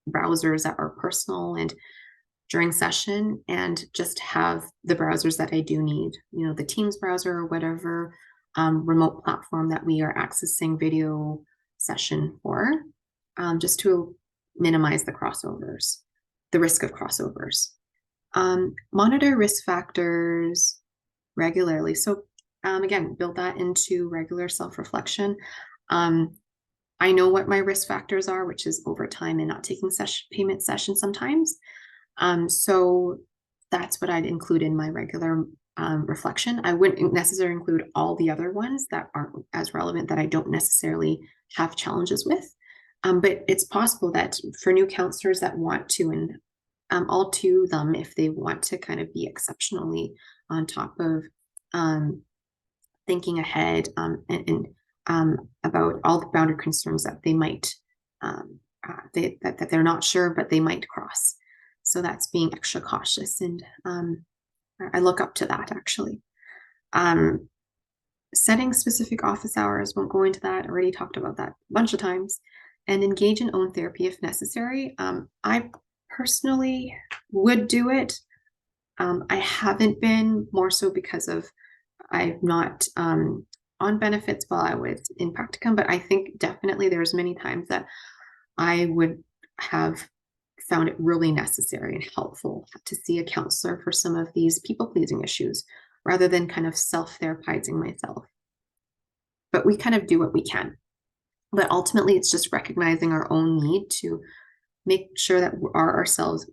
browsers that are personal and during session, and just have the browsers that I do need, the Teams browser or whatever remote platform that we are accessing video session for, just to minimize the risk of crossovers. Monitor risk factors regularly. So again, build that into regular self-reflection. I know what my risk factors are, which is overtime and not taking payment sessions sometimes. So that's what I'd include in my regular reflection. I wouldn't necessarily include all the other ones that aren't as relevant, that I don't necessarily have challenges with. But it's possible that for new counselors that want to, and all to them, if they want to kind of be exceptionally on top of thinking ahead, and about all the boundary concerns that they might, that they're not sure, but they might cross. So that's being extra cautious. And I look up to that, actually. Setting specific office hours, won't go into that. I already talked about that a bunch of times. And engage in own therapy if necessary. I personally would do it. I haven't been, more so because of I've not on benefits while I was in practicum, but I think definitely there's many times that I would have found it really necessary and helpful to see a counselor for some of these people-pleasing issues rather than kind of self-therapizing myself. But we kind of do what we can. But ultimately, it's just recognizing our own need to make sure that we ourselves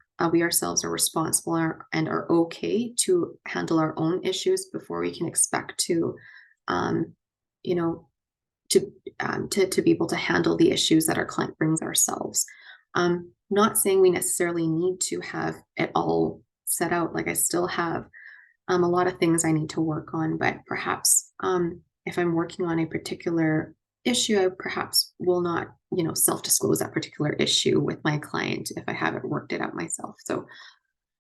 are responsible and are okay to handle our own issues before we can expect to, um, you know, to be able to handle the issues that our client brings ourselves. Not saying we necessarily need to have it all set out. Like I still have a lot of things I need to work on, but perhaps if I'm working on a particular issue, I perhaps will not, self-disclose that particular issue with my client if I haven't worked it out myself. So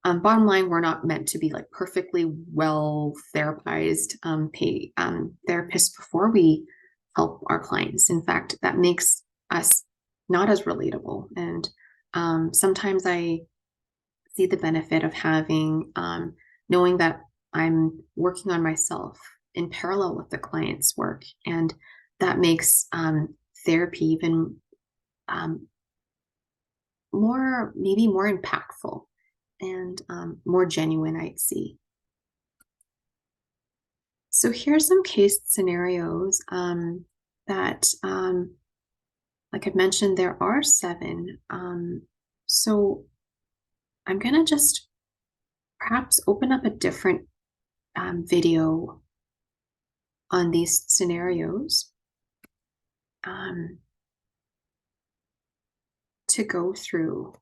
bottom line, we're not meant to be like perfectly well therapized therapists before we help our clients. In fact, that makes us not as relatable. And sometimes I see the benefit of having, knowing that I'm working on myself in parallel with the client's work. And that makes therapy even maybe more impactful and more genuine, I'd see. So here's some case scenarios that, like I've mentioned, there are 7. So I'm going to just perhaps open up a different video on these scenarios to go through.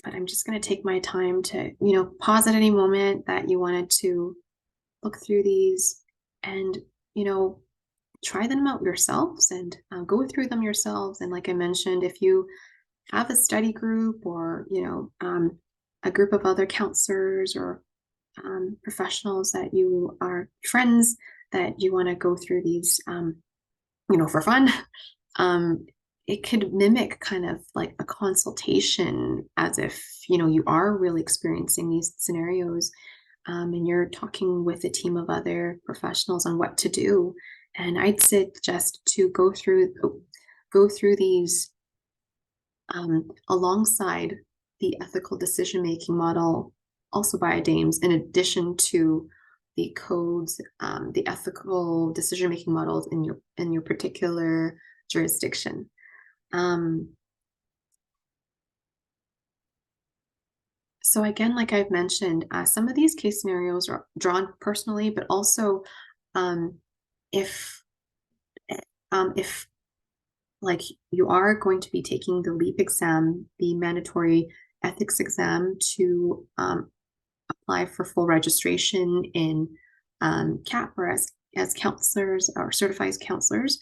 But I'm just going to take my time to, pause at any moment that you wanted to look through these and, try them out yourselves and go through them yourselves. And like I mentioned, if you have a study group or, a group of other counselors or professionals that you are friends that you want to go through these, for fun, it could mimic kind of like a consultation as if, you are really experiencing these scenarios and you're talking with a team of other professionals on what to do. And I'd suggest to go through these alongside the ethical decision-making model, also by Dames, in addition to the codes, the ethical decision-making models in your particular jurisdiction. So again, like I've mentioned, some of these case scenarios are drawn personally, but also if like you are going to be taking the LEAP exam, the mandatory ethics exam to apply for full registration in CAP or as counselors or certified counselors,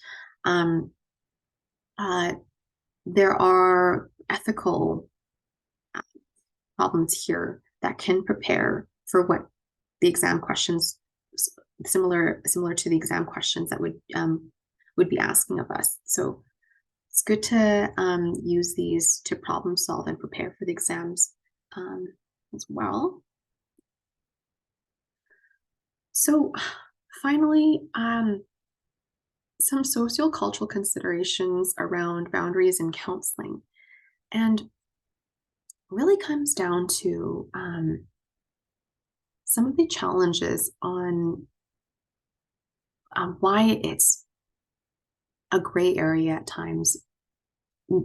there are ethical problems here that can prepare for what the exam questions similar to the exam questions that would be asking of us. So it's good to use these to problem solve and prepare for the exams as well. So finally, some sociocultural considerations around boundaries in counseling. And really comes down to some of the challenges on why it's a gray area at times,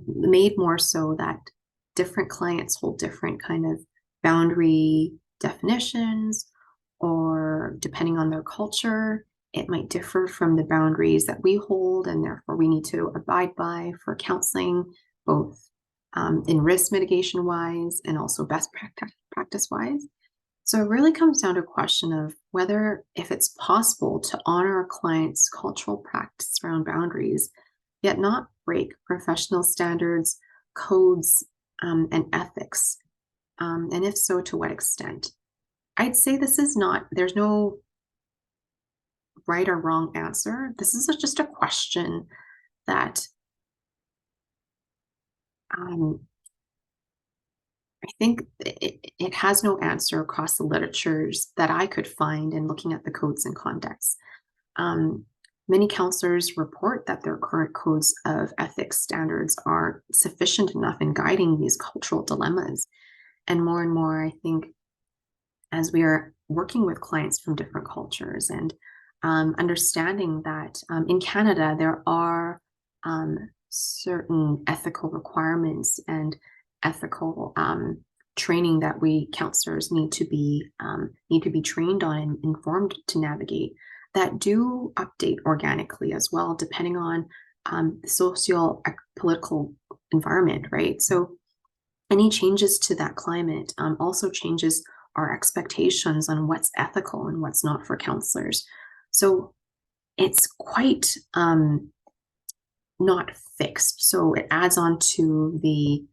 made more so that different clients hold different kind of boundary definitions, or depending on their culture, it might differ from the boundaries that we hold, and therefore we need to abide by for counseling, both in risk mitigation wise and also best practice wise. So it really comes down to a question of whether, if it's possible to honor a client's cultural practice around boundaries, yet not break professional standards, codes, and ethics. And if so, to what extent? I'd say there's no right or wrong answer. This is just a question that I think it has no answer across the literatures that I could find in looking at the codes and contexts. many counselors report that their current codes of ethics standards are sufficient enough in guiding these cultural dilemmas. And more, I think, as we are working with clients from different cultures and understanding that in Canada, there are certain ethical requirements and ethical training that we counselors need to be trained on and informed to navigate, that do update organically as well, depending on the socio political environment, right? So any changes to that climate also changes our expectations on what's ethical and what's not for counselors. So it's quite not fixed. So it adds on to the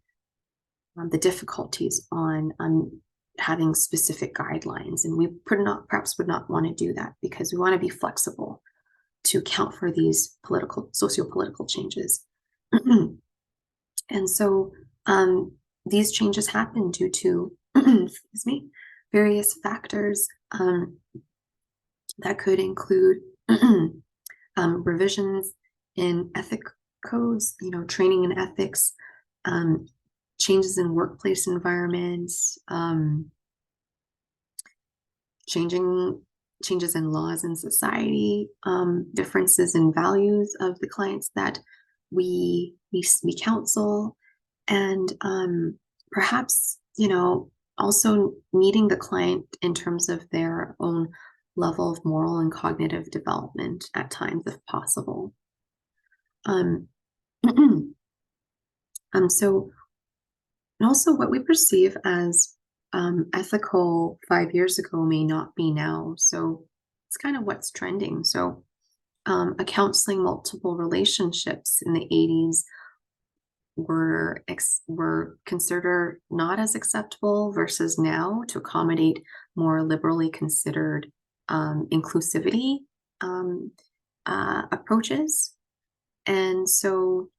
difficulties on having specific guidelines. And we perhaps would not want to do that, because we want to be flexible to account for these socio-political changes. And so these changes happen due to, excuse me, various factors that could include revisions in ethic codes, training in ethics, changes in workplace environments, changes in laws in society, differences in values of the clients that we counsel, and perhaps, also meeting the client in terms of their own level of moral and cognitive development at times, if possible. So, and also what we perceive as ethical 5 years ago may not be now. So it's kind of what's trending. So a counseling multiple relationships in the 80s were considered not as acceptable versus now, to accommodate more liberally considered inclusivity approaches. And so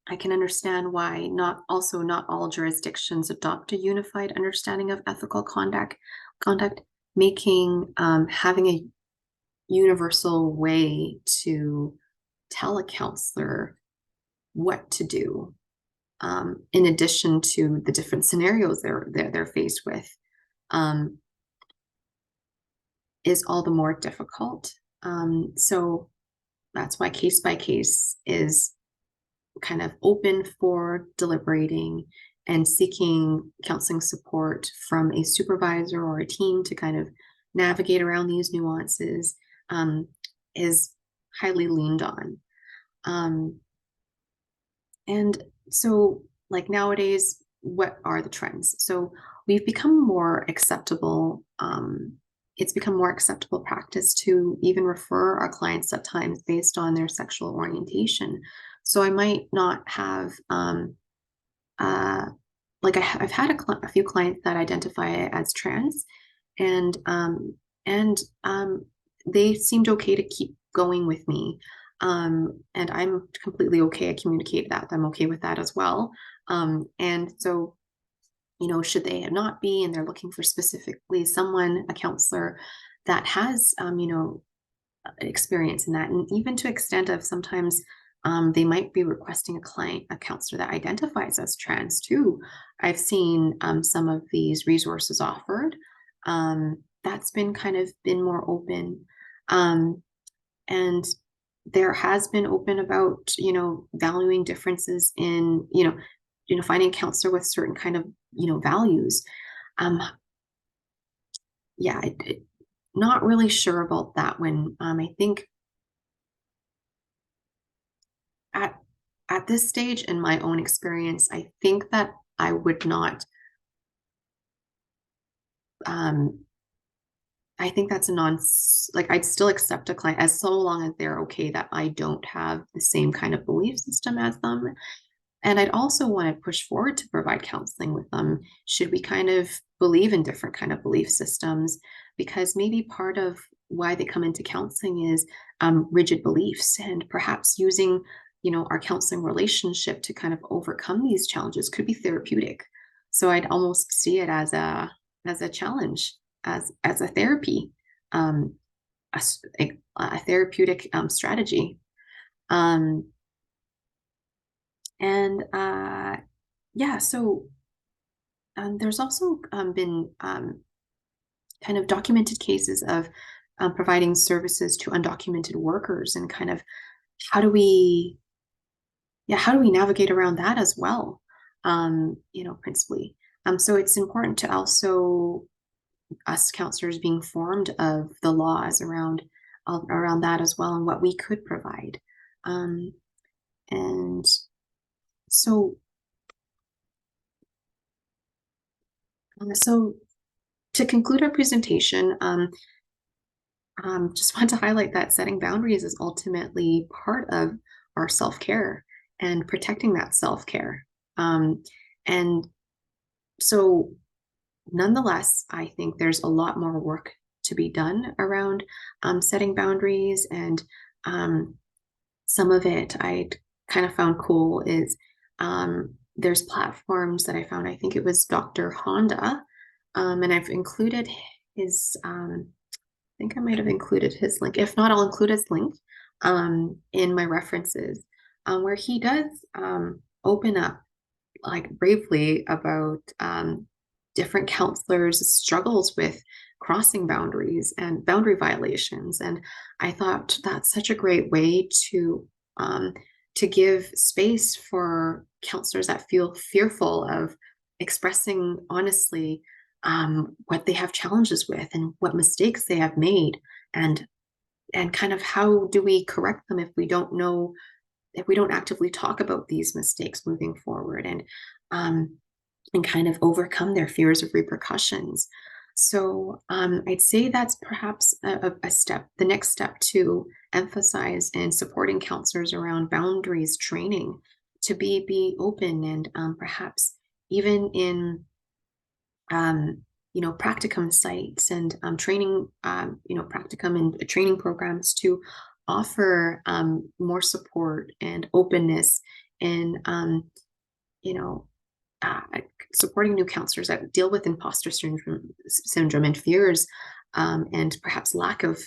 I can understand why not all jurisdictions adopt a unified understanding of ethical conduct, making having a universal way to tell a counselor what to do, in addition to the different scenarios they're faced with, is all the more difficult. So that's why case by case is kind of open for deliberating and seeking counseling support from a supervisor or a team to kind of navigate around these nuances, is highly leaned on. And so, like, nowadays, what are the trends? So we've become more acceptable. It's become more acceptable practice to even refer our clients at times based on their sexual orientation. So I might not have, I've had a few clients that identify as trans, and they seemed okay to keep going with me. And I'm completely okay. I communicate that I'm okay with that as well. And so, should they not be, and they're looking for specifically a counselor that has, experience in that, and even to extent of sometimes they might be requesting a counselor that identifies as trans too. I've seen some of these resources offered. That's been more open. And there has been open about, valuing differences in, finding a counselor with certain kind of, values. Not really sure about that one. I think at this stage in my own experience, I think that I would not, I think that's I'd still accept a client as so long as they're okay that I don't have the same kind of belief system as them. And I'd also want to push forward to provide counseling with them should we kind of believe in different kind of belief systems, because maybe part of why they come into counseling is rigid beliefs, and perhaps using, our counseling relationship to kind of overcome these challenges could be therapeutic. So I'd almost see it as a challenge, as a therapy. a therapeutic strategy. Um, and yeah, so there's also been kind of documented cases of providing services to undocumented workers, and kind of how do we, yeah, how do we navigate around that as well? Principally. So it's important to also us counselors being informed of the laws around that as well, and what we could provide. Um, and so, so to conclude our presentation, just want to highlight that setting boundaries is ultimately part of our self-care and protecting that self-care. And so, nonetheless, I think there's a lot more work to be done around setting boundaries. And um, some of it I kind of found cool is there's platforms that I found. I think it was Dr. Honda, and I've included his think I might have included his link. If not, I'll include his link in my references, where he does open up like bravely about different counselors' struggles with crossing boundaries and boundary violations. And I thought that's such a great way um, to give space for counselors that feel fearful of expressing honestly what they have challenges with and what mistakes they have made, and kind of how do we correct them if we don't know, if we don't actively talk about these mistakes moving forward, um, and kind of overcome their fears of repercussions. So I'd say that's perhaps a step, the next step to emphasize and supporting counselors around boundaries training, to be open, and perhaps even in practicum sites and training, practicum and training programs to offer more support and openness, and you know, uh, supporting new counselors that deal with imposter syndrome and fears, and perhaps lack of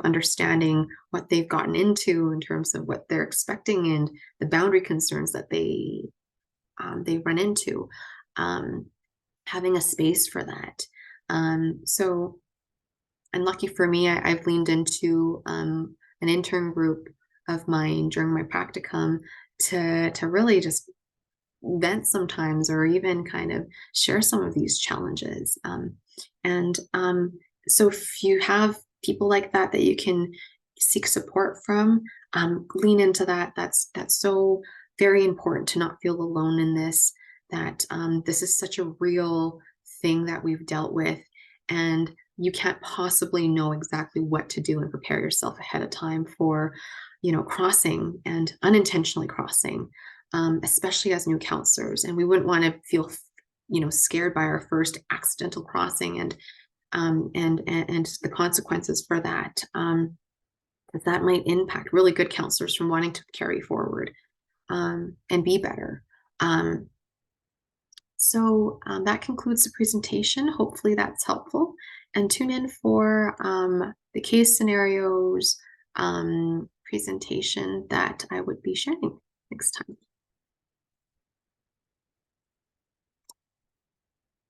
understanding what they've gotten into in terms of what they're expecting, and the boundary concerns that they run into. Um, Having a space for that. So, and lucky for me, I've leaned into an intern group of mine during my practicum to really just vent sometimes, or even kind of share some of these challenges. And so if you have people like that that you can seek support from, lean into that. That's so very important, to not feel alone in this, that this is such a real thing that we've dealt with, and you can't possibly know exactly what to do and prepare yourself ahead of time for, crossing and unintentionally crossing, especially as new counselors. And we wouldn't want to feel, scared by our first accidental crossing, and the consequences for that. That might impact really good counselors from wanting to carry forward and be better. So that concludes the presentation. Hopefully that's helpful. And tune in for the case scenarios presentation that I would be sharing next time.